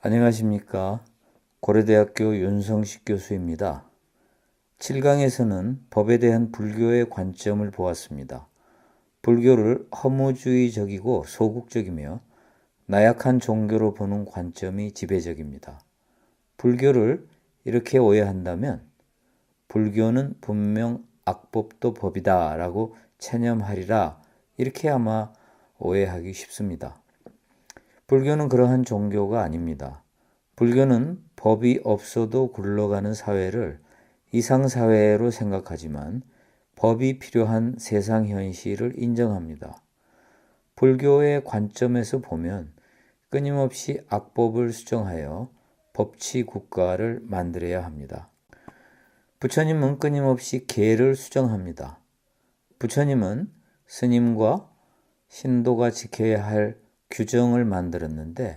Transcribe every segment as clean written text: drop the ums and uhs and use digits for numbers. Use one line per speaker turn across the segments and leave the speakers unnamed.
안녕하십니까. 고려대학교 윤성식 교수입니다. 7강에서는 법에 대한 불교의 관점을 보았습니다. 불교를 허무주의적이고 소극적이며 나약한 종교로 보는 관점이 지배적입니다. 불교를 이렇게 오해한다면 불교는 분명 악법도 법이다 라고 체념하리라 이렇게 아마 오해하기 쉽습니다. 불교는 그러한 종교가 아닙니다. 불교는 법이 없어도 굴러가는 사회를 이상사회로 생각하지만 법이 필요한 세상 현실을 인정합니다. 불교의 관점에서 보면 끊임없이 악법을 수정하여 법치 국가를 만들어야 합니다. 부처님은 끊임없이 계를 수정합니다. 부처님은 스님과 신도가 지켜야 할 규정을 만들었는데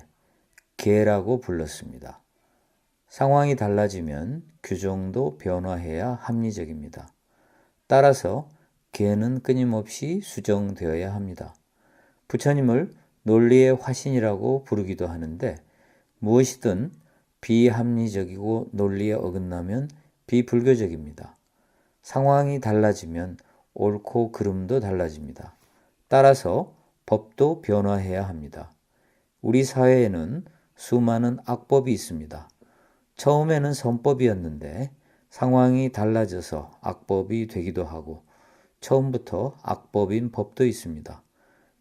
계라고 불렀습니다. 상황이 달라지면 규정도 변화해야 합리적입니다. 따라서 계는 끊임없이 수정되어야 합니다. 부처님을 논리의 화신이라고 부르기도 하는데 무엇이든 비합리적이고 논리에 어긋나면 비불교적입니다. 상황이 달라지면 옳고 그름도 달라집니다. 따라서 법도 변화해야 합니다. 우리 사회에는 수많은 악법이 있습니다. 처음에는 선법이었는데 상황이 달라져서 악법이 되기도 하고 처음부터 악법인 법도 있습니다.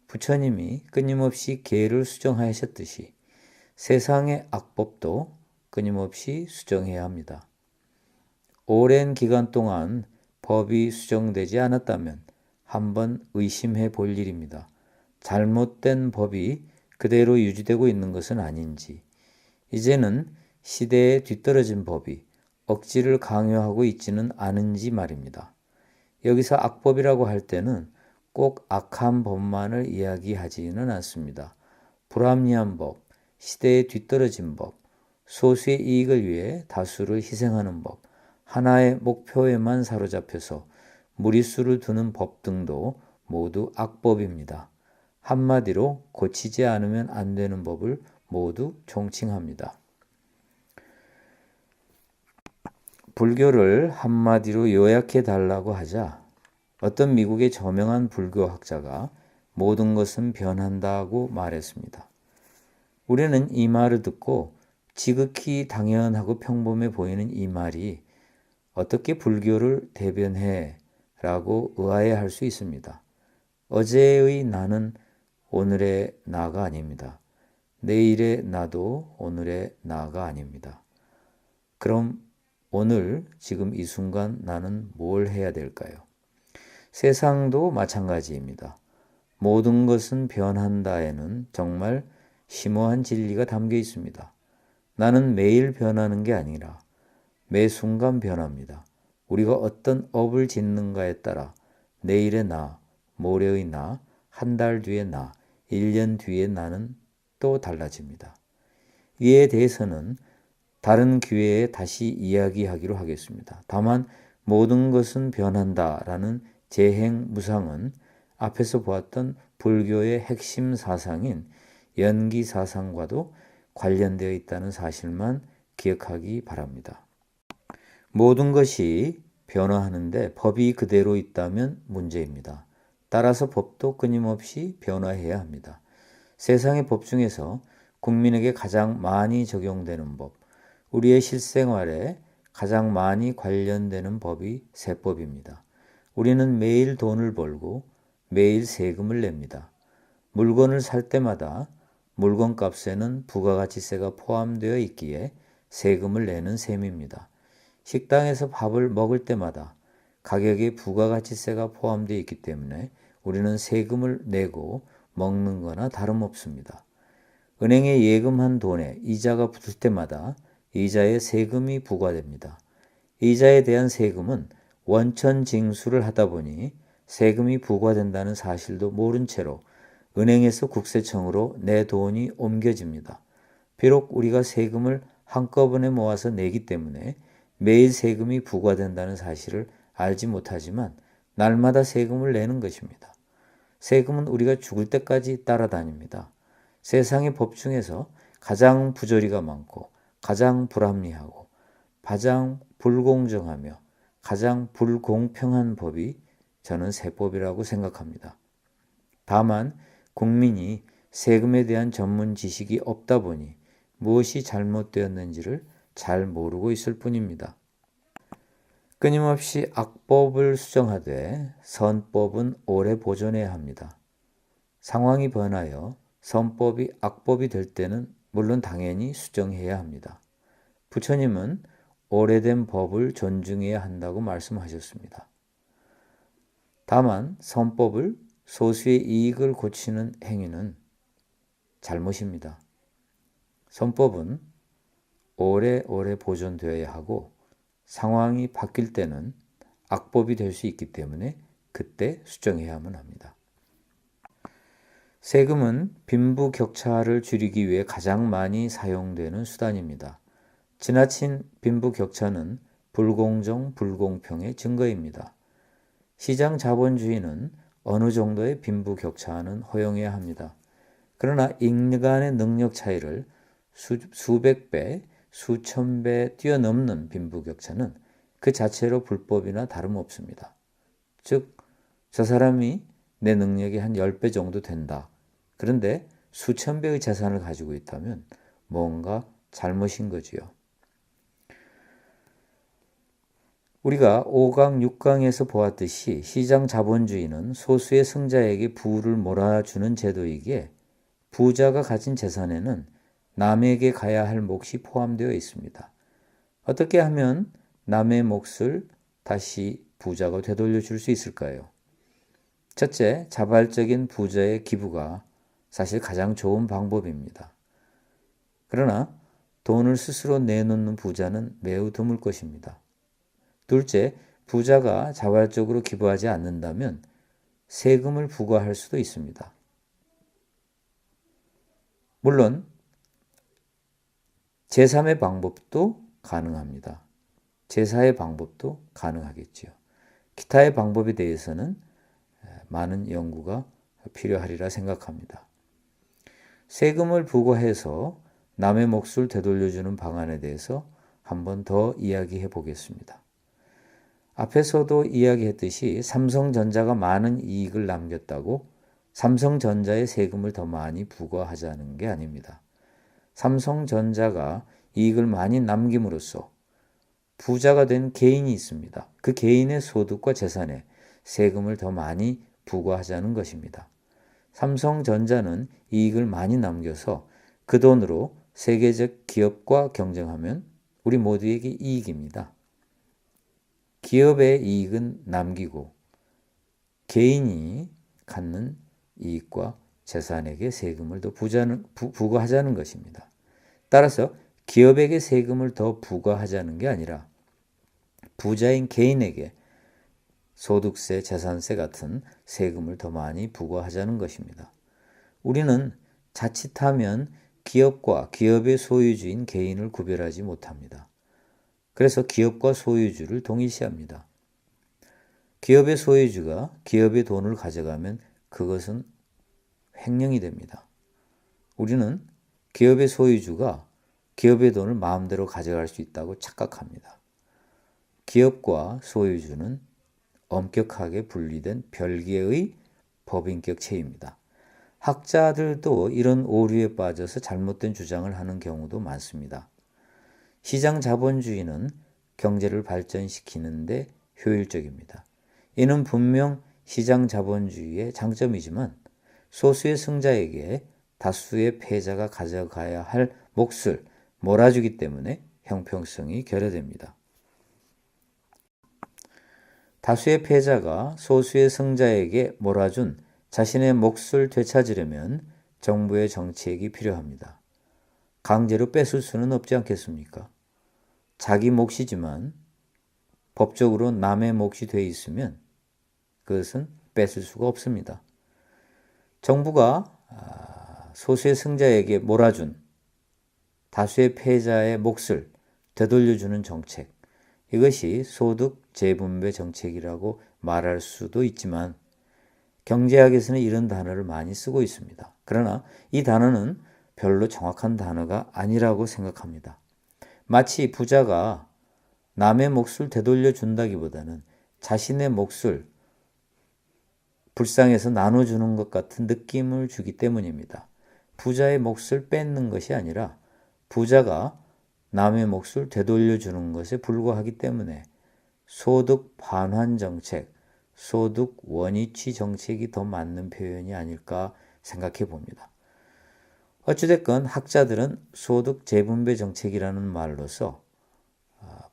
부처님이 끊임없이 계를 수정하셨듯이 세상의 악법도 끊임없이 수정해야 합니다. 오랜 기간 동안 법이 수정되지 않았다면 한번 의심해 볼 일입니다. 잘못된 법이 그대로 유지되고 있는 것은 아닌지, 이제는 시대에 뒤떨어진 법이 억지를 강요하고 있지는 않은지 말입니다. 여기서 악법이라고 할 때는 꼭 악한 법만을 이야기하지는 않습니다. 불합리한 법, 시대에 뒤떨어진 법, 소수의 이익을 위해 다수를 희생하는 법, 하나의 목표에만 사로잡혀서 무리수를 두는 법 등도 모두 악법입니다. 한마디로 고치지 않으면 안 되는 법을 모두 총칭합니다. 불교를 한마디로 요약해 달라고 하자 어떤 미국의 저명한 불교학자가 모든 것은 변한다고 말했습니다. 우리는 이 말을 듣고 지극히 당연하고 평범해 보이는 이 말이 어떻게 불교를 대변해 라고 의아해할 수 있습니다. 어제의 나는 오늘의 나가 아닙니다. 내일의 나도 오늘의 나가 아닙니다. 그럼 오늘 지금 이 순간 나는 뭘 해야 될까요? 세상도 마찬가지입니다. 모든 것은 변한다에는 정말 심오한 진리가 담겨 있습니다. 나는 매일 변하는 게 아니라 매 순간 변합니다. 우리가 어떤 업을 짓는가에 따라 내일의 나, 모레의 나, 한 달 뒤의 나, 1년 뒤의 나는 또 달라집니다. 이에 대해서는 다른 기회에 다시 이야기하기로 하겠습니다. 다만 모든 것은 변한다라는 재행무상은 앞에서 보았던 불교의 핵심 사상인 연기 사상과도 관련되어 있다는 사실만 기억하기 바랍니다. 모든 것이 변화하는데 법이 그대로 있다면 문제입니다. 따라서 법도 끊임없이 변화해야 합니다. 세상의 법 중에서 국민에게 가장 많이 적용되는 법, 우리의 실생활에 가장 많이 관련되는 법이 세법입니다. 우리는 매일 돈을 벌고 매일 세금을 냅니다. 물건을 살 때마다 물건값에는 부가가치세가 포함되어 있기에 세금을 내는 셈입니다. 식당에서 밥을 먹을 때마다 가격에 부가가치세가 포함되어 있기 때문에 우리는 세금을 내고 먹는 거나 다름없습니다. 은행에 예금한 돈에 이자가 붙을 때마다 이자에 세금이 부과됩니다. 이자에 대한 세금은 원천 징수를 하다 보니 세금이 부과된다는 사실도 모른 채로 은행에서 국세청으로 내 돈이 옮겨집니다. 비록 우리가 세금을 한꺼번에 모아서 내기 때문에 매일 세금이 부과된다는 사실을 알지 못하지만 날마다 세금을 내는 것입니다. 세금은 우리가 죽을 때까지 따라다닙니다. 세상의 법 중에서 가장 부조리가 많고 가장 불합리하고 가장 불공정하며 가장 불공평한 법이 저는 세법이라고 생각합니다. 다만 국민이 세금에 대한 전문 지식이 없다 보니 무엇이 잘못되었는지를 잘 모르고 있을 뿐입니다. 끊임없이 악법을 수정하되 선법은 오래 보존해야 합니다. 상황이 변하여 선법이 악법이 될 때는 물론 당연히 수정해야 합니다. 부처님은 오래된 법을 존중해야 한다고 말씀하셨습니다. 다만 선법을 소수의 이익을 고치는 행위는 잘못입니다. 선법은 오래오래 보존되어야 하고 상황이 바뀔 때는 악법이 될 수 있기 때문에 그때 수정해야만 합니다. 세금은 빈부격차를 줄이기 위해 가장 많이 사용되는 수단입니다. 지나친 빈부격차는 불공정, 불공평의 증거입니다. 시장 자본주의는 어느 정도의 빈부격차는 허용해야 합니다. 그러나 인간의 능력 차이를 수백 배, 수천 배 뛰어넘는 빈부격차는 그 자체로 불법이나 다름없습니다. 즉, 저 사람이 내 능력이 한 10배 정도 된다. 그런데 수천 배의 재산을 가지고 있다면 뭔가 잘못인 거지요. 우리가 5강, 6강에서 보았듯이 시장 자본주의는 소수의 승자에게 부를 몰아주는 제도이기에 부자가 가진 재산에는 남에게 가야 할 몫이 포함되어 있습니다. 어떻게 하면 남의 몫을 다시 부자가 되돌려 줄 수 있을까요? 첫째, 자발적인 부자의 기부가 사실 가장 좋은 방법입니다. 그러나 돈을 스스로 내놓는 부자는 매우 드물 것입니다. 둘째, 부자가 자발적으로 기부하지 않는다면 세금을 부과할 수도 있습니다. 물론 제3의 방법도 가능합니다. 제4의 방법도 가능하겠지요. 기타의 방법에 대해서는 많은 연구가 필요하리라 생각합니다. 세금을 부과해서 남의 몫을 되돌려주는 방안에 대해서 한 번 더 이야기해 보겠습니다. 앞에서도 이야기했듯이 삼성전자가 많은 이익을 남겼다고 삼성전자의 세금을 더 많이 부과하자는 게 아닙니다. 삼성전자가 이익을 많이 남김으로써 부자가 된 개인이 있습니다. 그 개인의 소득과 재산에 세금을 더 많이 부과하자는 것입니다. 삼성전자는 이익을 많이 남겨서 그 돈으로 세계적 기업과 경쟁하면 우리 모두에게 이익입니다. 기업의 이익은 남기고 개인이 갖는 이익과 재산에게 세금을 더 부과하자는 것입니다. 따라서 기업에게 세금을 더 부과하자는 게 아니라 부자인 개인에게 소득세, 재산세 같은 세금을 더 많이 부과하자는 것입니다. 우리는 자칫하면 기업과 기업의 소유주인 개인을 구별하지 못합니다. 그래서 기업과 소유주를 동일시합니다. 기업의 소유주가 기업의 돈을 가져가면 그것은 횡령이 됩니다. 우리는 기업의 소유주가 기업의 돈을 마음대로 가져갈 수 있다고 착각합니다. 기업과 소유주는 엄격하게 분리된 별개의 법인격체입니다. 학자들도 이런 오류에 빠져서 잘못된 주장을 하는 경우도 많습니다. 시장 자본주의는 경제를 발전시키는데 효율적입니다. 이는 분명 시장 자본주의의 장점이지만 소수의 승자에게 다수의 패자가 가져가야 할 몫을 몰아주기 때문에 형평성이 결여됩니다. 다수의 패자가 소수의 승자에게 몰아준 자신의 몫을 되찾으려면 정부의 정책이 필요합니다. 강제로 뺏을 수는 없지 않겠습니까? 자기 몫이지만 법적으로 남의 몫이 되어 있으면 그것은 뺏을 수가 없습니다. 정부가 소수의 승자에게 몰아준 다수의 패자의 몫을 되돌려주는 정책, 이것이 소득 재분배 정책이라고 말할 수도 있지만 경제학에서는 이런 단어를 많이 쓰고 있습니다. 그러나 이 단어는 별로 정확한 단어가 아니라고 생각합니다. 마치 부자가 남의 몫을 되돌려 준다기보다는 자신의 몫을 불쌍해서 나눠주는 것 같은 느낌을 주기 때문입니다. 부자의 몫을 뺏는 것이 아니라 부자가 남의 몫을 되돌려주는 것에 불과하기 때문에 소득 반환 정책, 소득 원위치 정책이 더 맞는 표현이 아닐까 생각해 봅니다. 어찌됐건 학자들은 소득 재분배 정책이라는 말로서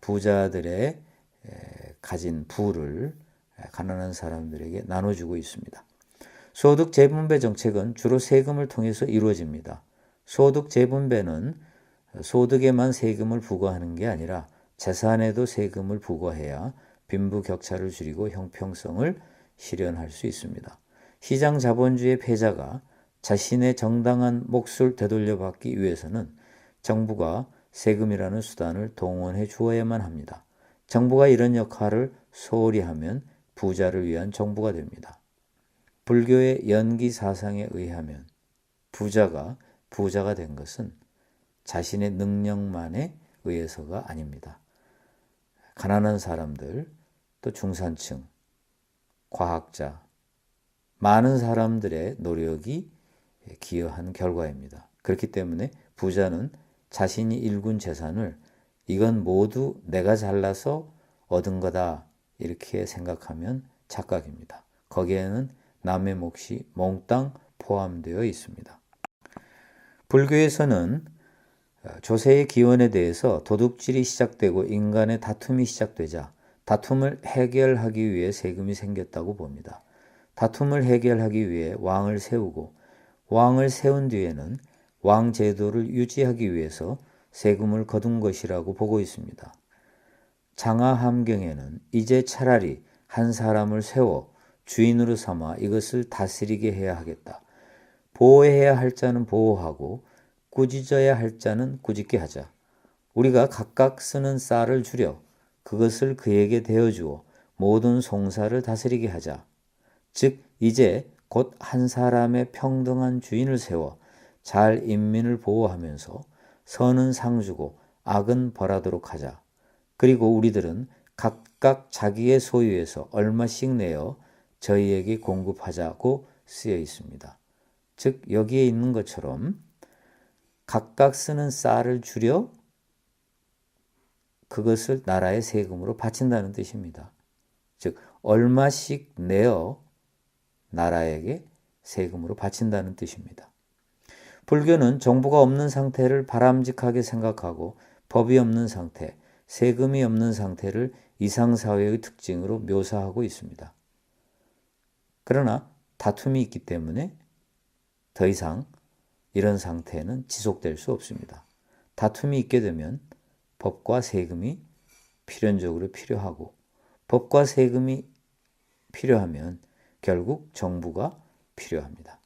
부자들의 가진 부를 가난한 사람들에게 나눠주고 있습니다. 소득 재분배 정책은 주로 세금을 통해서 이루어집니다. 소득 재분배는 소득에만 세금을 부과하는 게 아니라 재산에도 세금을 부과해야 빈부격차를 줄이고 형평성을 실현할 수 있습니다. 시장 자본주의 패자가 자신의 정당한 몫을 되돌려받기 위해서는 정부가 세금이라는 수단을 동원해 주어야만 합니다. 정부가 이런 역할을 소홀히 하면 부자를 위한 정부가 됩니다. 불교의 연기 사상에 의하면 부자가 된 것은 자신의 능력만에 의해서가 아닙니다. 가난한 사람들, 또 중산층, 과학자, 많은 사람들의 노력이 기여한 결과입니다. 그렇기 때문에 부자는 자신이 일군 재산을 이건 모두 내가 잘나서 얻은 거다 이렇게 생각하면 착각입니다. 거기에는 남의 몫이 몽땅 포함되어 있습니다. 불교에서는 조세의 기원에 대해서 도둑질이 시작되고 인간의 다툼이 시작되자 다툼을 해결하기 위해 세금이 생겼다고 봅니다. 다툼을 해결하기 위해 왕을 세우고 왕을 세운 뒤에는 왕 제도를 유지하기 위해서 세금을 거둔 것이라고 보고 있습니다. 장하함경에는 이제 차라리 한 사람을 세워 주인으로 삼아 이것을 다스리게 해야 하겠다. 보호해야 할 자는 보호하고 꾸짖어야 할 자는 꾸짖게 하자. 우리가 각각 쓰는 쌀을 줄여 그것을 그에게 대어주어 모든 송사를 다스리게 하자. 즉 이제 곧 한 사람의 평등한 주인을 세워 잘 인민을 보호하면서 선은 상 주고 악은 벌하도록 하자. 그리고 우리들은 각각 자기의 소유에서 얼마씩 내어 저희에게 공급하자고 쓰여 있습니다. 즉 여기에 있는 것처럼 각각 쓰는 쌀을 줄여 그것을 나라의 세금으로 바친다는 뜻입니다. 즉 얼마씩 내어 나라에게 세금으로 바친다는 뜻입니다. 불교는 정부가 없는 상태를 바람직하게 생각하고 법이 없는 상태, 세금이 없는 상태를 이상사회의 특징으로 묘사하고 있습니다. 그러나 다툼이 있기 때문에 더 이상 이런 상태는 지속될 수 없습니다. 다툼이 있게 되면 법과 세금이 필연적으로 필요하고 법과 세금이 필요하면 결국 정부가 필요합니다.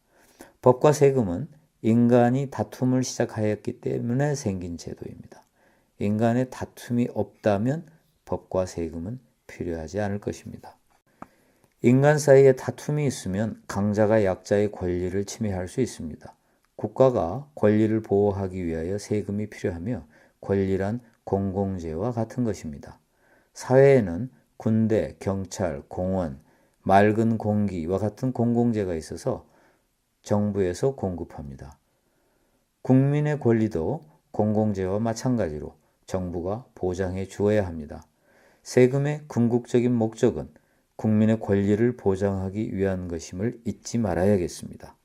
법과 세금은 인간이 다툼을 시작하였기 때문에 생긴 제도입니다. 인간의 다툼이 없다면 법과 세금은 필요하지 않을 것입니다. 인간 사이에 다툼이 있으면 강자가 약자의 권리를 침해할 수 있습니다. 국가가 권리를 보호하기 위하여 세금이 필요하며 권리란 공공재와 같은 것입니다. 사회에는 군대, 경찰, 공원, 맑은 공기와 같은 공공재가 있어서 정부에서 공급합니다. 국민의 권리도 공공재와 마찬가지로 정부가 보장해 주어야 합니다. 세금의 궁극적인 목적은 국민의 권리를 보장하기 위한 것임을 잊지 말아야겠습니다.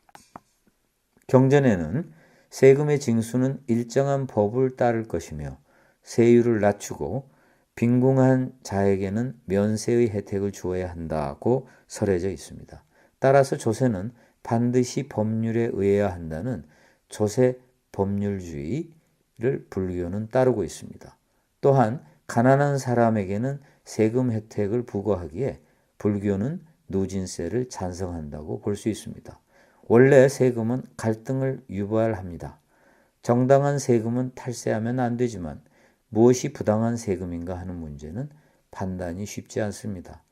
경전에는 세금의 징수는 일정한 법을 따를 것이며 세율을 낮추고 빈궁한 자에게는 면세의 혜택을 주어야 한다고 설해져 있습니다. 따라서 조세는 반드시 법률에 의해야 한다는 조세 법률주의를 불교는 따르고 있습니다. 또한 가난한 사람에게는 세금 혜택을 부과하기에 불교는 누진세를 찬성한다고 볼 수 있습니다. 원래 세금은 갈등을 유발합니다. 정당한 세금은 탈세하면 안 되지만 무엇이 부당한 세금인가 하는 문제는 판단이 쉽지 않습니다.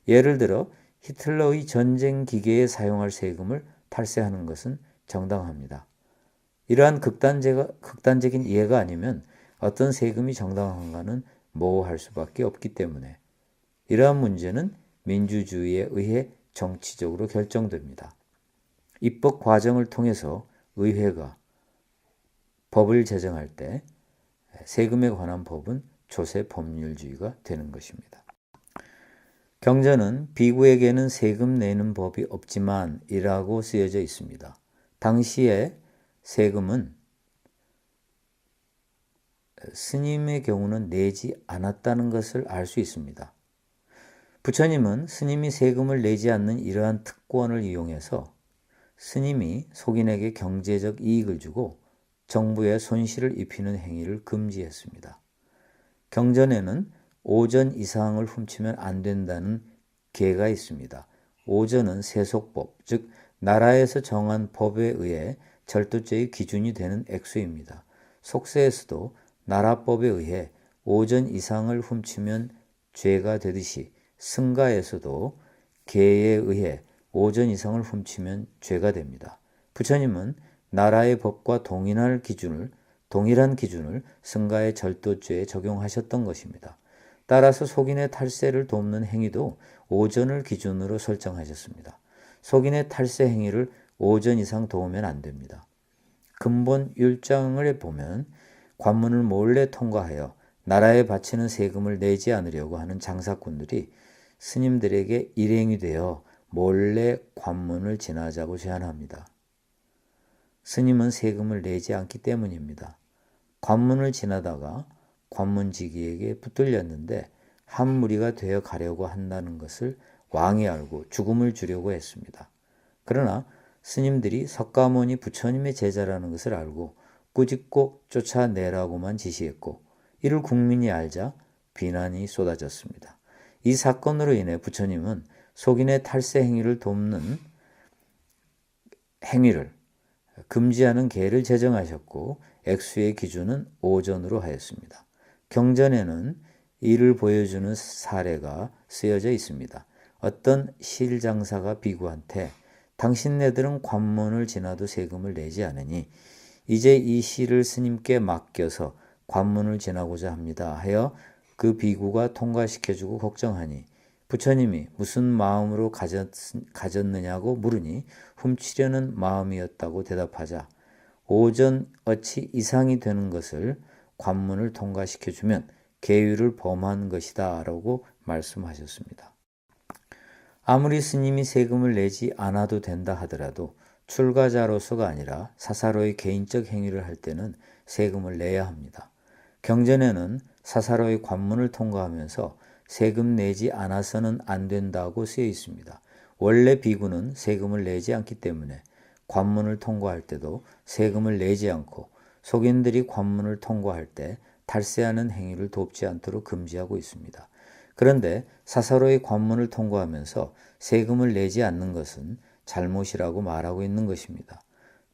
예를 들어 히틀러의 전쟁 기계에 사용할 세금을 탈세하는 것은 정당합니다. 이러한 극단적인 이해가 아니면 어떤 세금이 정당한가는 모호할 수밖에 없기 때문에 이러한 문제는 민주주의에 의해 정치적으로 결정됩니다. 입법 과정을 통해서 의회가 법을 제정할 때 세금에 관한 법은 조세 법률주의가 되는 것입니다. 경전은 비구에게는 세금 내는 법이 없지만 이라고 쓰여져 있습니다. 당시에 세금은 스님의 경우는 내지 않았다는 것을 알 수 있습니다. 부처님은 스님이 세금을 내지 않는 이러한 특권을 이용해서 스님이 속인에게 경제적 이익을 주고 정부에 손실을 입히는 행위를 금지했습니다. 경전에는 오전 이상을 훔치면 안 된다는 계가 있습니다. 오전은 세속법, 즉 나라에서 정한 법에 의해 절도죄의 기준이 되는 액수입니다. 속세에서도 나라법에 의해 오전 이상을 훔치면 죄가 되듯이 승가에서도 계에 의해 오전 이상을 훔치면 죄가 됩니다. 부처님은 나라의 법과 동일한 기준을 승가의 절도죄에 적용하셨던 것입니다. 따라서 속인의 탈세를 돕는 행위도 오전을 기준으로 설정하셨습니다. 속인의 탈세 행위를 오전 이상 도우면 안 됩니다. 근본 율장을 보면 관문을 몰래 통과하여 나라에 바치는 세금을 내지 않으려고 하는 장사꾼들이 스님들에게 일행이 되어 몰래 관문을 지나자고 제안합니다. 스님은 세금을 내지 않기 때문입니다. 관문을 지나다가 관문지기에게 붙들렸는데 한 무리가 되어 가려고 한다는 것을 왕이 알고 죽음을 주려고 했습니다. 그러나 스님들이 석가모니 부처님의 제자라는 것을 알고 꾸짖고 쫓아내라고만 지시했고 이를 국민이 알자 비난이 쏟아졌습니다. 이 사건으로 인해 부처님은 속인의 탈세 행위를 돕는 행위를 금지하는 계를 제정하셨고 액수의 기준은 오전으로 하였습니다. 경전에는 이를 보여주는 사례가 쓰여져 있습니다. 어떤 실장사가 비구한테 당신네들은 관문을 지나도 세금을 내지 않으니 이제 이 실을 스님께 맡겨서 관문을 지나고자 합니다 하여 그 비구가 통과시켜주고 걱정하니 부처님이 무슨 마음으로 가졌느냐고 물으니 훔치려는 마음이었다고 대답하자 오전 어치 이상이 되는 것을 관문을 통과시켜주면 계율을 범한 것이다 라고 말씀하셨습니다. 아무리 스님이 세금을 내지 않아도 된다 하더라도 출가자로서가 아니라 사사로의 개인적 행위를 할 때는 세금을 내야 합니다. 경전에는 사사로의 관문을 통과하면서 세금 내지 않아서는 안 된다고 쓰여 있습니다. 원래 비구는 세금을 내지 않기 때문에 관문을 통과할 때도 세금을 내지 않고 속인들이 관문을 통과할 때 탈세하는 행위를 돕지 않도록 금지하고 있습니다. 그런데 사사로의 관문을 통과하면서 세금을 내지 않는 것은 잘못이라고 말하고 있는 것입니다.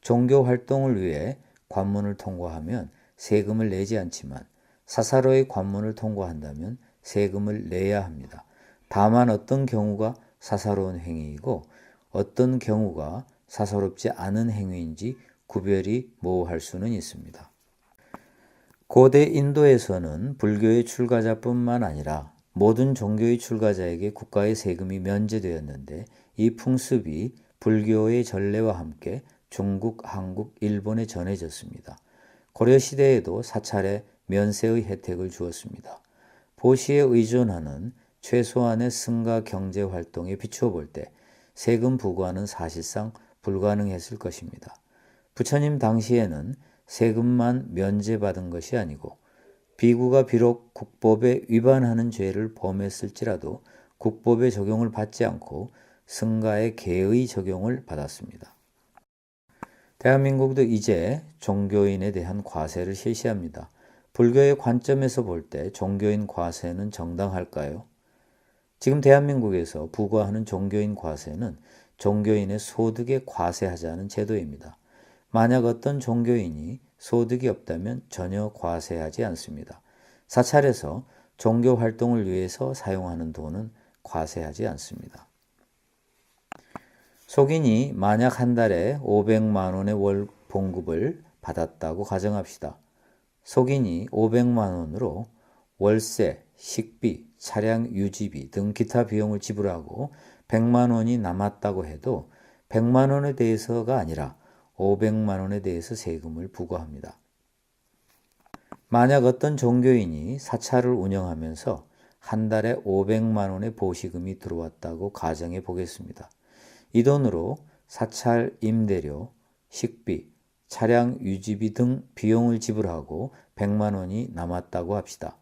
종교 활동을 위해 관문을 통과하면 세금을 내지 않지만 사사로의 관문을 통과한다면 세금을 내야 합니다. 다만 어떤 경우가 사사로운 행위이고 어떤 경우가 사사롭지 않은 행위인지 구별이 모호할 수는 있습니다. 고대 인도에서는 불교의 출가자뿐만 아니라 모든 종교의 출가자에게 국가의 세금이 면제되었는데 이 풍습이 불교의 전례와 함께 중국, 한국, 일본에 전해졌습니다. 고려시대에도 사찰에 면세의 혜택을 주었습니다. 보시에 의존하는 최소한의 승가 경제 활동에 비추어 볼 때 세금 부과는 사실상 불가능했을 것입니다. 부처님 당시에는 세금만 면제받은 것이 아니고 비구가 비록 국법에 위반하는 죄를 범했을지라도 국법의 적용을 받지 않고 승가의 계의 적용을 받았습니다. 대한민국도 이제 종교인에 대한 과세를 실시합니다. 불교의 관점에서 볼 때 종교인 과세는 정당할까요? 지금 대한민국에서 부과하는 종교인 과세는 종교인의 소득에 과세하자는 제도입니다. 만약 어떤 종교인이 소득이 없다면 전혀 과세하지 않습니다. 사찰에서 종교 활동을 위해서 사용하는 돈은 과세하지 않습니다. 속인이 만약 한 달에 500만 원의 월 봉급을 받았다고 가정합시다. 속인이 500만 원으로 월세, 식비, 차량 유지비 등 기타 비용을 지불하고 100만 원이 남았다고 해도 100만 원에 대해서가 아니라 500만 원에 대해서 세금을 부과합니다. 만약 어떤 종교인이 사찰을 운영하면서 한 달에 500만 원의 보시금이 들어왔다고 가정해 보겠습니다. 이 돈으로 사찰 임대료, 식비, 차량 유지비 등 비용을 지불하고 100만 원이 남았다고 합시다.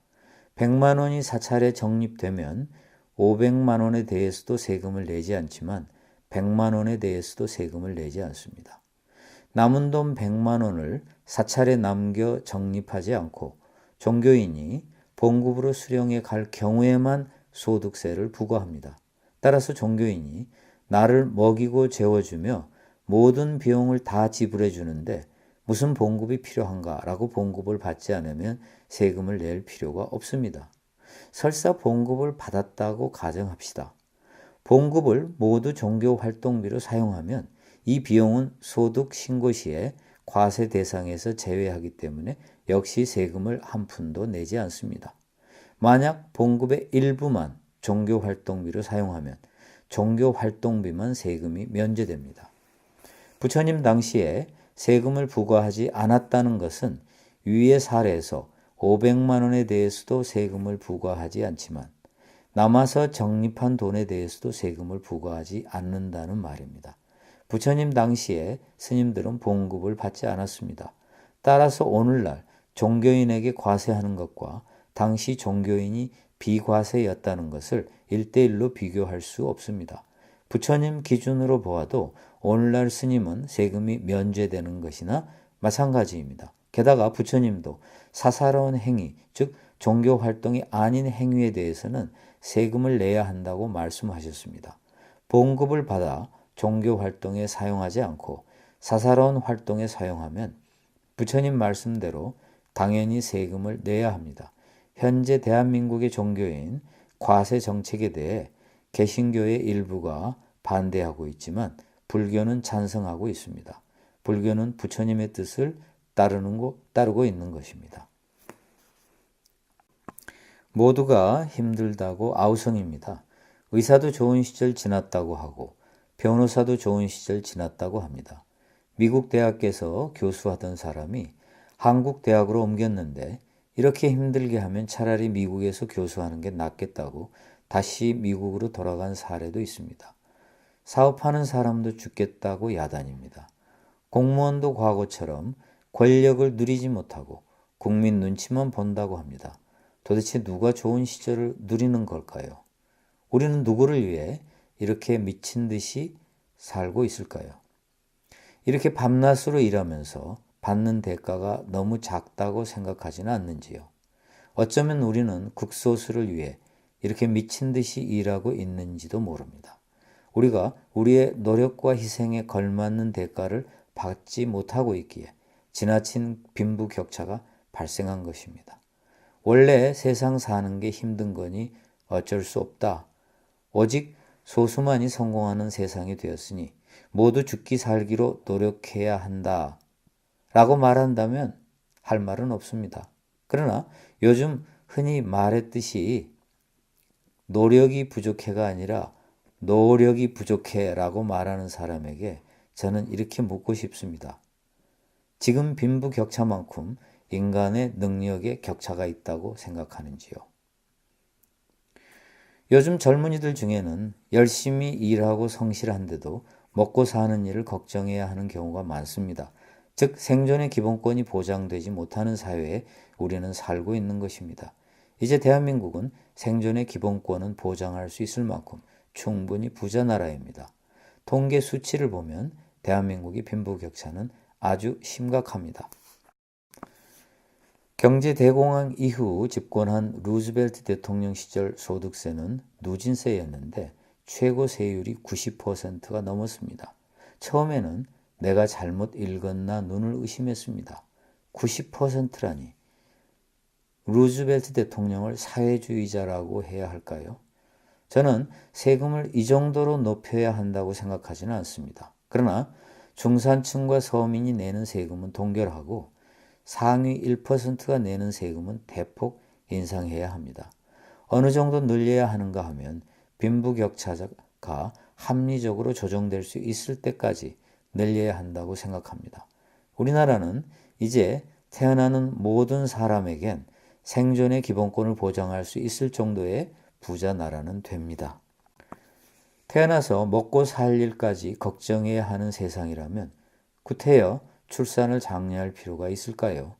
100만 원이 사찰에 적립되면 500만 원에 대해서도 세금을 내지 않지만 100만 원에 대해서도 세금을 내지 않습니다. 남은 돈 100만 원을 사찰에 남겨 적립하지 않고 종교인이 봉급으로 수령해 갈 경우에만 소득세를 부과합니다. 따라서 종교인이 나를 먹이고 재워주며 모든 비용을 다 지불해 주는데 무슨 봉급이 필요한가라고 봉급을 받지 않으면 세금을 낼 필요가 없습니다. 설사 봉급을 받았다고 가정합시다. 봉급을 모두 종교 활동비로 사용하면 이 비용은 소득 신고 시에 과세 대상에서 제외하기 때문에 역시 세금을 한 푼도 내지 않습니다. 만약 봉급의 일부만 종교 활동비로 사용하면 종교 활동비만 세금이 면제됩니다. 부처님 당시에 세금을 부과하지 않았다는 것은 위의 사례에서 500만 원에 대해서도 세금을 부과하지 않지만 남아서 적립한 돈에 대해서도 세금을 부과하지 않는다는 말입니다. 부처님 당시에 스님들은 봉급을 받지 않았습니다. 따라서 오늘날 종교인에게 과세하는 것과 당시 종교인이 비과세였다는 것을 1대1로 비교할 수 없습니다. 부처님 기준으로 보아도 오늘날 스님은 세금이 면제되는 것이나 마찬가지입니다. 게다가 부처님도 사사로운 행위, 즉 종교 활동이 아닌 행위에 대해서는 세금을 내야 한다고 말씀하셨습니다. 봉급을 받아 종교 활동에 사용하지 않고 사사로운 활동에 사용하면 부처님 말씀대로 당연히 세금을 내야 합니다. 현재 대한민국의 종교인 과세 정책에 대해 개신교의 일부가 반대하고 있지만 불교는 찬성하고 있습니다. 불교는 부처님의 뜻을 따르고 있는 것입니다. 모두가 힘들다고 아우성입니다. 의사도 좋은 시절 지났다고 하고 변호사도 좋은 시절 지났다고 합니다. 미국 대학에서 교수하던 사람이 한국 대학으로 옮겼는데 이렇게 힘들게 하면 차라리 미국에서 교수하는 게 낫겠다고 다시 미국으로 돌아간 사례도 있습니다. 사업하는 사람도 죽겠다고 야단입니다. 공무원도 과거처럼 권력을 누리지 못하고 국민 눈치만 본다고 합니다. 도대체 누가 좋은 시절을 누리는 걸까요? 우리는 누구를 위해 이렇게 미친 듯이 살고 있을까요? 이렇게 밤낮으로 일하면서 받는 대가가 너무 작다고 생각하지는 않는지요? 어쩌면 우리는 국소수를 위해 이렇게 미친 듯이 일하고 있는지도 모릅니다. 우리가 우리의 노력과 희생에 걸맞는 대가를 받지 못하고 있기에 지나친 빈부격차가 발생한 것입니다. 원래 세상 사는 게 힘든 거니 어쩔 수 없다. 오직 소수만이 성공하는 세상이 되었으니 모두 죽기 살기로 노력해야 한다. 라고 말한다면 할 말은 없습니다. 그러나 요즘 흔히 말했듯이 노력이 부족해가 아니라 노력이 부족해 라고 말하는 사람에게 저는 이렇게 묻고 싶습니다. 지금 빈부격차만큼 인간의 능력에 격차가 있다고 생각하는지요? 요즘 젊은이들 중에는 열심히 일하고 성실한데도 먹고 사는 일을 걱정해야 하는 경우가 많습니다. 즉 생존의 기본권이 보장되지 못하는 사회에 우리는 살고 있는 것입니다. 이제 대한민국은 생존의 기본권은 보장할 수 있을 만큼 충분히 부자 나라입니다. 통계 수치를 보면 대한민국의 빈부격차는 아주 심각합니다. 경제 대공황 이후 집권한 루즈벨트 대통령 시절 소득세는 누진세였는데 최고 세율이 90%가 넘었습니다. 처음에는 내가 잘못 읽었나 눈을 의심했습니다. 90%라니. 루즈벨트 대통령을 사회주의자라고 해야 할까요? 저는 세금을 이 정도로 높여야 한다고 생각하지는 않습니다. 그러나 중산층과 서민이 내는 세금은 동결하고 상위 1%가 내는 세금은 대폭 인상해야 합니다. 어느 정도 늘려야 하는가 하면 빈부격차가 합리적으로 조정될 수 있을 때까지 늘려야 한다고 생각합니다. 우리나라는 이제 태어나는 모든 사람에겐 생존의 기본권을 보장할 수 있을 정도의 부자 나라는 됩니다. 태어나서 먹고 살 일까지 걱정해야 하는 세상이라면 구태여 출산을 장려할 필요가 있을까요?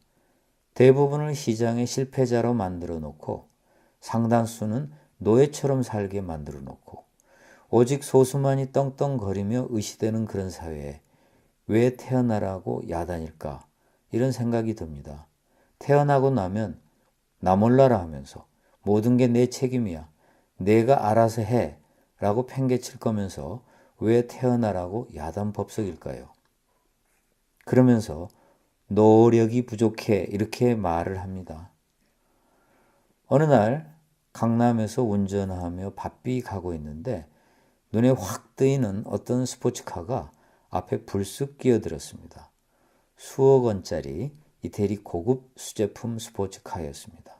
대부분을 시장의 실패자로 만들어 놓고 상당수는 노예처럼 살게 만들어 놓고 오직 소수만이 떵떵거리며 의시되는 그런 사회에 왜 태어나라고 야단일까? 이런 생각이 듭니다. 태어나고 나면 나 몰라라 하면서 모든 게 내 책임이야. 내가 알아서 해. 라고 팽개칠 거면서 왜 태어나라고 야단 법석일까요? 그러면서 노력이 부족해 이렇게 말을 합니다. 어느 날 강남에서 운전하며 바삐 가고 있는데 눈에 확 뜨이는 어떤 스포츠카가 앞에 불쑥 끼어들었습니다. 수억 원짜리 이태리 고급 수제품 스포츠카였습니다.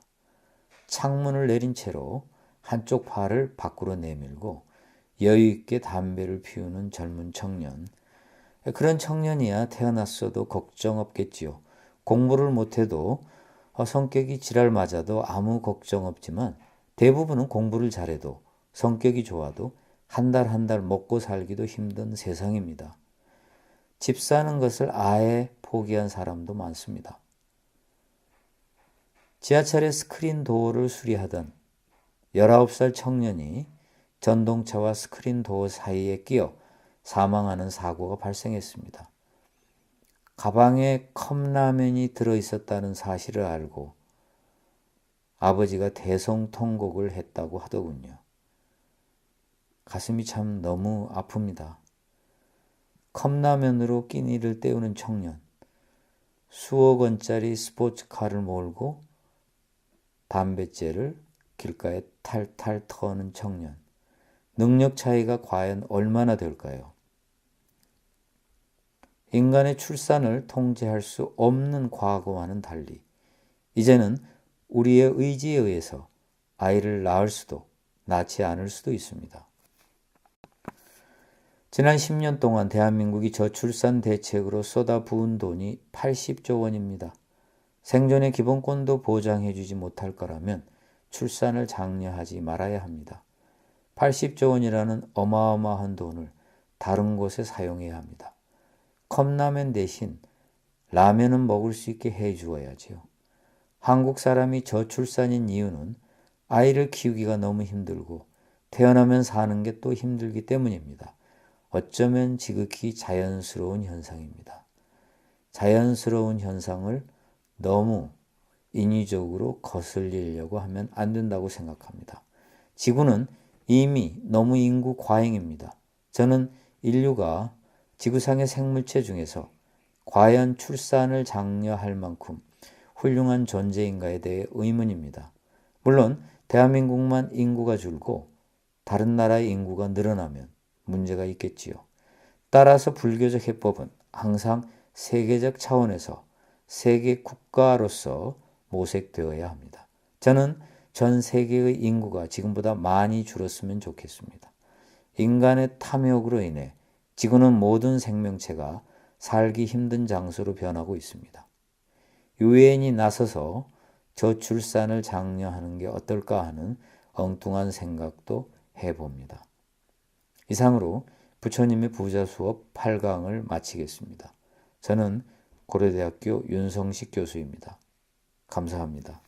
창문을 내린 채로 한쪽 팔을 밖으로 내밀고 여유 있게 담배를 피우는 젊은 청년. 그런 청년이야 태어났어도 걱정 없겠지요. 공부를 못해도 성격이 지랄 맞아도 아무 걱정 없지만 대부분은 공부를 잘해도 성격이 좋아도 한 달 한 달 먹고 살기도 힘든 세상입니다. 집 사는 것을 아예 포기한 사람도 많습니다. 지하철의 스크린 도어를 수리하던 19살 청년이 전동차와 스크린 도어 사이에 끼어 사망하는 사고가 발생했습니다. 가방에 컵라면이 들어있었다는 사실을 알고 아버지가 대성통곡을 했다고 하더군요. 가슴이 참 너무 아픕니다. 컵라면으로 끼니를 때우는 청년, 수억 원짜리 스포츠카를 몰고 담뱃재를 길가에 탈탈 터는 청년. 능력 차이가 과연 얼마나 될까요? 인간의 출산을 통제할 수 없는 과거와는 달리 이제는 우리의 의지에 의해서 아이를 낳을 수도 낳지 않을 수도 있습니다. 지난 10년 동안 대한민국이 저출산 대책으로 쏟아부은 돈이 80조 원입니다. 생존의 기본권도 보장해주지 못할 거라면 출산을 장려하지 말아야 합니다. 80조 원이라는 어마어마한 돈을 다른 곳에 사용해야 합니다. 컵라면 대신 라면은 먹을 수 있게 해주어야지요. 한국 사람이 저출산인 이유는 아이를 키우기가 너무 힘들고 태어나면 사는 게 또 힘들기 때문입니다. 어쩌면 지극히 자연스러운 현상입니다. 자연스러운 현상을 너무 인위적으로 거슬리려고 하면 안 된다고 생각합니다. 지구는 이미 너무 인구 과잉입니다. 저는 인류가 지구상의 생물체 중에서 과연 출산을 장려할 만큼 훌륭한 존재인가에 대해 의문입니다. 물론 대한민국만 인구가 줄고 다른 나라의 인구가 늘어나면 문제가 있겠지요. 따라서 불교적 해법은 항상 세계적 차원에서 세계 국가로서 모색되어야 합니다. 저는 전 세계의 인구가 지금보다 많이 줄었으면 좋겠습니다. 인간의 탐욕으로 인해 지구는 모든 생명체가 살기 힘든 장소로 변하고 있습니다. 유엔이 나서서 저출산을 장려하는 게 어떨까 하는 엉뚱한 생각도 해봅니다. 이상으로 부처님의 부자 수업 8강을 마치겠습니다. 저는 고려대학교 윤성식 교수입니다. 감사합니다.